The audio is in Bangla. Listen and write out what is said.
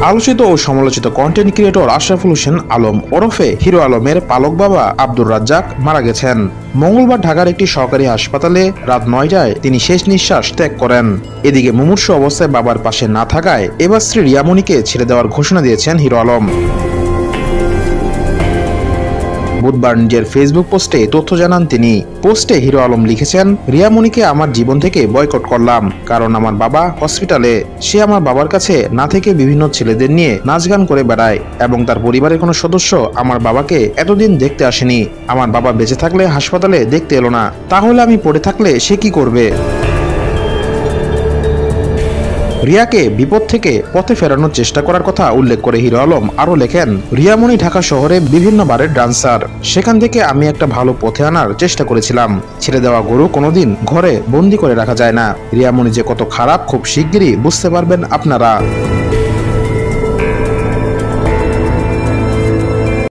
আলোচিত ও সমালোচিত কন্টেন্ট ক্রিয়েটর আশরাফুল হোসেন আলম ওরফে হিরো আলমের পালক বাবা আব্দুর রাজ্জাক মারা গেছেন। মঙ্গলবার ঢাকার একটি সরকারি হাসপাতালে রাত ৯টায় তিনি শেষ নিঃশ্বাস ত্যাগ করেন। এদিকে মুমূর্ষু অবস্থায় বাবার পাশে না থাকায় এবার স্ত্রী রিয়ামণিকে ছেড়ে দেওয়ার ঘোষণা দিয়েছেন হিরো আলম। বুধবার নিজের ফেসবুক পোস্টে তথ্য জানান তিনি। পোস্টে হিরো আলম লিখেছেন, রিয়ামণিকে আমার জীবন থেকে বয়কট করলাম, কারণ আমার বাবা হসপিটালে। সে আমার বাবার কাছে না থেকে বিভিন্ন ছেলেদের নিয়ে নাচ গান করে বেড়ায় এবং তার পরিবারের কোনো সদস্য আমার বাবাকে এতদিন দেখতে আসেনি। আমার বাবা বেঁচে থাকলে হাসপাতালে দেখতে এলো না, তাহলে আমি পড়ে থাকলে সে কি করবে? রিয়াকে বিপদ থেকে পথে ফেরানোর চেষ্টা করার কথা উল্লেখ করে হিরো আলম আরও লেখেন, রিয়ামণি ঢাকা শহরে বিভিন্ন বারের ডান্সার। সেখান থেকে আমি একটা ভালো পথে আনার চেষ্টা করেছিলাম। ছেড়ে দেওয়া গরু কোনোদিন ঘরে বন্দি করে রাখা যায় না। রিয়ামণি যে কত খারাপ খুব শিগগিরই বুঝতে পারবেন আপনারা।